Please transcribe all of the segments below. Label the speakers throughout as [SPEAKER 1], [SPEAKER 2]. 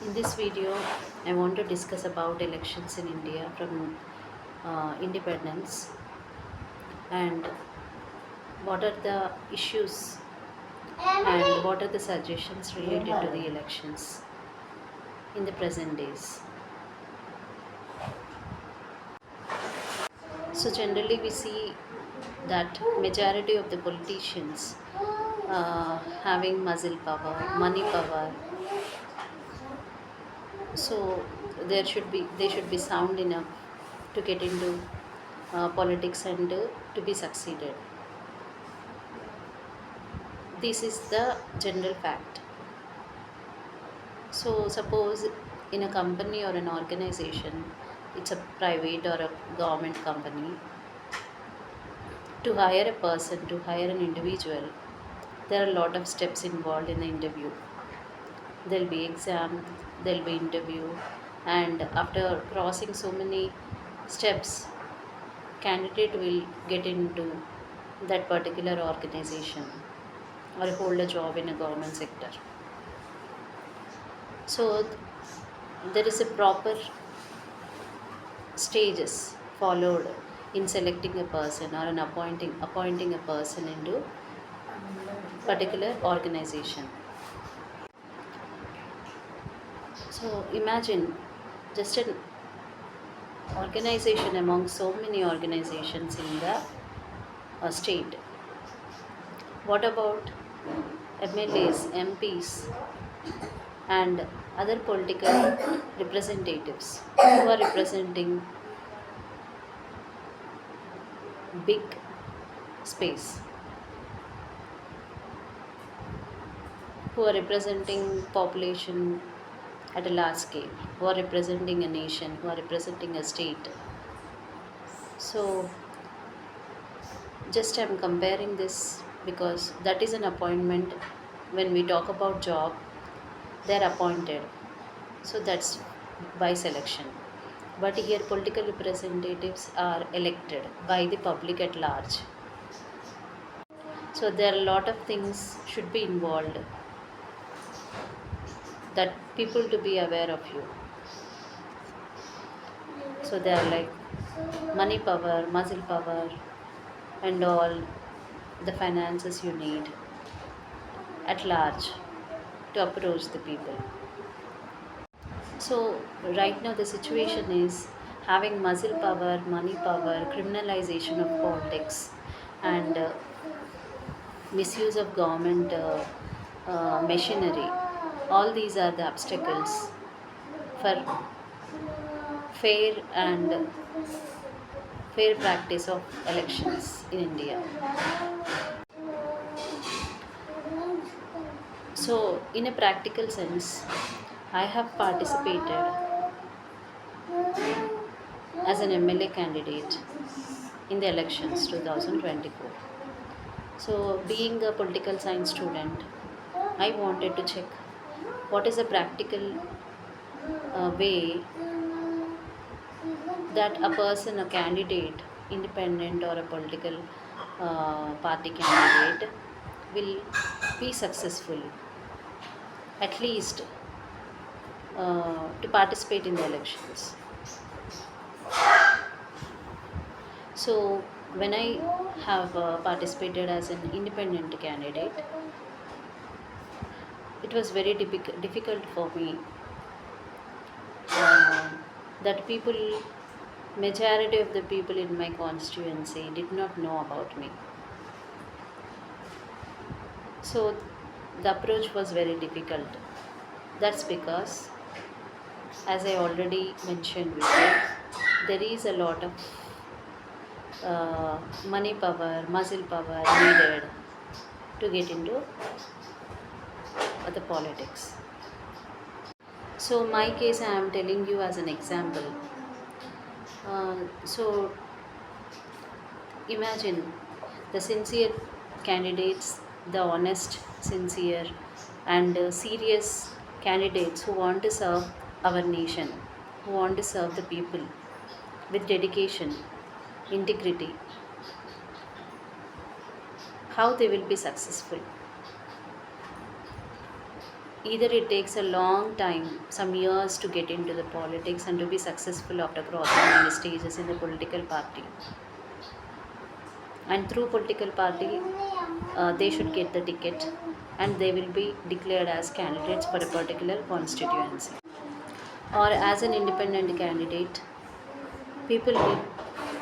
[SPEAKER 1] In this video, I want to discuss about elections in India from independence and what are the issues and what are the suggestions related to the elections in the present days. So generally, we see that majority of the politicians having muscle power, money power. So they should be sound enough to get into politics and to be succeeded. This is the general fact. So, suppose in a company or an organization, it's a private or a government company, to hire a person, to hire an individual, there are a lot of steps involved in the interview. There'll be exam, there'll be interview, and after crossing so many steps, candidate will get into that particular organization or hold a job in a government sector. So there is a proper stages followed in selecting a person or an appointing a person into particular organization. So imagine just an organization among so many organizations in the state. What about MLAs, MPs, and other political representatives who are representing big space, who are representing population at a large scale, who are representing a nation, who are representing a state. So just I'm comparing this because that is an appointment. When we talk about job, they're appointed. So that's by selection. But here political representatives are elected by the public at large. So there are a lot of things should be involved that people to be aware of you. So they are like money power, muscle power, and all the finances you need at large to approach the people. So right now the situation is having muscle power, money power, criminalization of politics, and misuse of government machinery. All these are the obstacles for fair and fair practice of elections in India. So, in a practical sense, I have participated as an MLA candidate in the elections 2024. So, being a political science student, I wanted to check what is a practical way that a person, a candidate, independent or a political party candidate, will be successful, at least to participate in the elections. So, when I have participated as an independent candidate, it was very difficult for me uh, that majority of the people in my constituency did not know about me. So, the approach was very difficult. That's because, as I already mentioned before, there is a lot of money power, muscle power needed to get into the politics. So, my case, I am telling you as an example. So, imagine the sincere candidates, the honest, sincere, and serious candidates who want to serve our nation, who want to serve the people with dedication, integrity, how they will be successful. either it takes a long time, some years, to get into the politics and to be successful after crossing many stages in the political party. And through political party, they should get the ticket and they will be declared as candidates for a particular constituency. Or as an independent candidate, people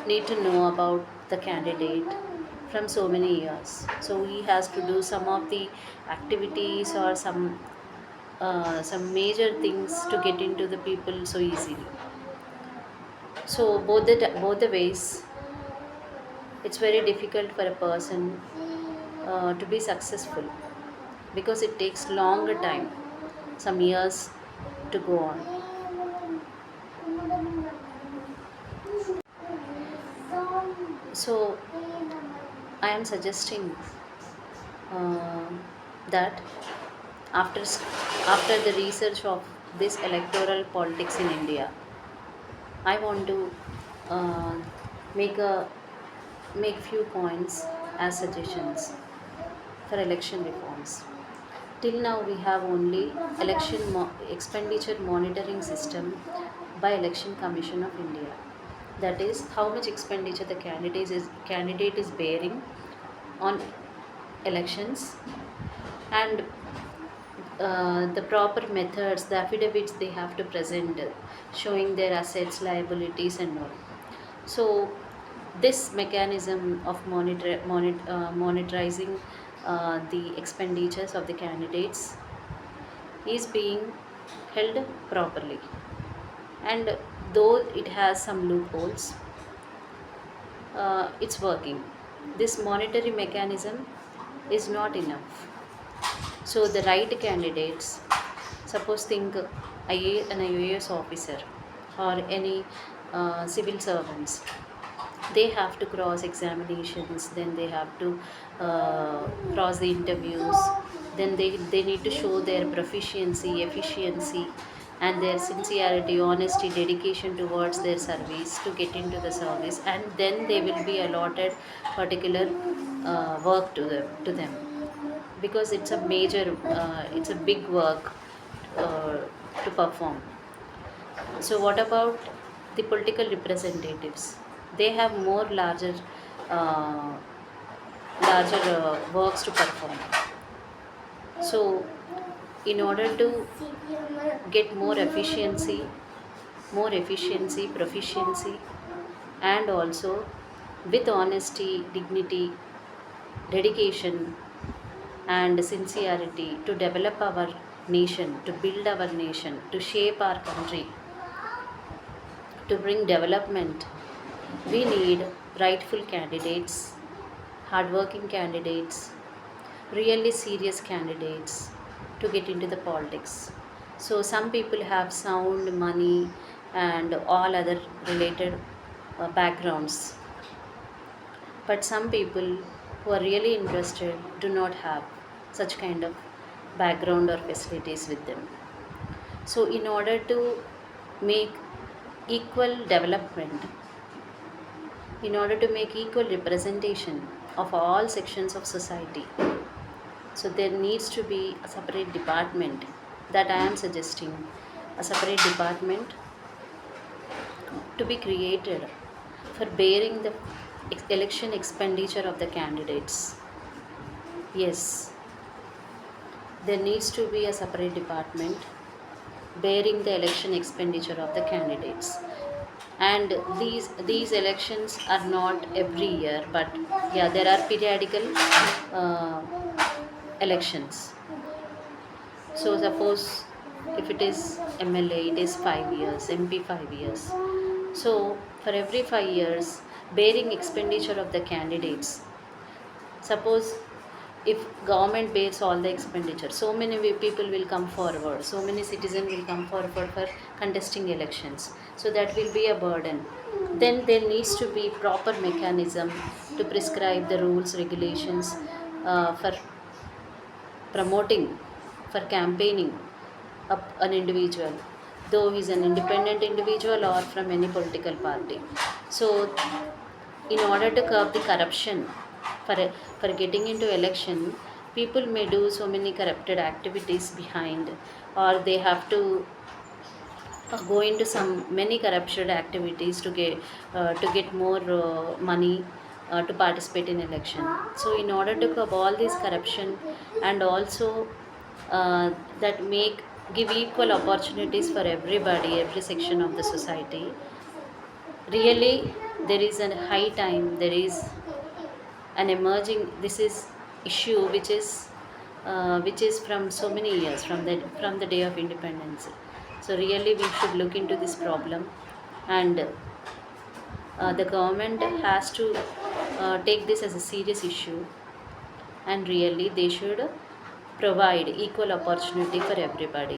[SPEAKER 1] need to know about the candidate from so many years. So he has to do some of the activities or some major things to get into the people so easily. So both the ways, it's very difficult for a person to be successful because it takes longer time, some years to go on. So I am suggesting uh, that after after the research of this electoral politics in India, I want to uh, make a make few points as suggestions for election reforms. Till now, we have only expenditure monitoring system by Election Commission of India. That is, how much expenditure the candidate is bearing on elections, and the proper methods, the affidavits they have to present, showing their assets, liabilities, and all. So, this mechanism of monitoring the expenditures of the candidates is being held properly. And though it has some loopholes, it's working. This monetary mechanism is not enough. So the right candidates, suppose think an IAS officer or any civil servants, they have to cross examinations, then they have to cross the interviews, then they need to show their proficiency, efficiency, and their sincerity, honesty, dedication towards their service to get into the service, and then they will be allotted particular work to them, because it's a big work uh, to perform. So what about the political representatives? They have more uh, larger works to perform. So in order to get more efficiency, proficiency, and also with honesty, dignity, dedication, and sincerity to develop our nation, to build our nation, to shape our country, to bring development, we need rightful candidates, hardworking candidates, really serious candidates to get into the politics. So some people have sound, money, and all other related backgrounds, but some people who are really interested do not have such kind of background or facilities with them. So in order to make equal development, in order to make equal representation of all sections of society, so there needs to be a separate department, that I am suggesting, a separate department to be created for bearing the election expenditure of the candidates. Yes, there needs to be a separate department bearing the election expenditure of the candidates. And these elections are not every year, but yeah, there are periodical uh, elections. So suppose if it is MLA, it is 5 years, MP 5 years. So for every 5 years, bearing expenditure of the candidates, suppose if government bears all the expenditure, so many people will come forward, so many citizens will come forward for contesting elections, so that will be a burden. Then there needs to be proper mechanism to prescribe the rules, regulations for promoting, for campaigning an individual, though he's an independent individual or from any political party. So in order to curb the corruption for getting into election, people may do so many corrupted activities behind, or they have to go into some many corruption activities to get more money to participate in election. So in order to curb all this corruption, and also uh, that make give equal opportunities for everybody, every section of the society, really there is a high time, there is an emerging this is issue which is from so many years, from the day of independence. So really we should look into this problem, and the government has to take this as a serious issue, and really they should provide equal opportunity for everybody.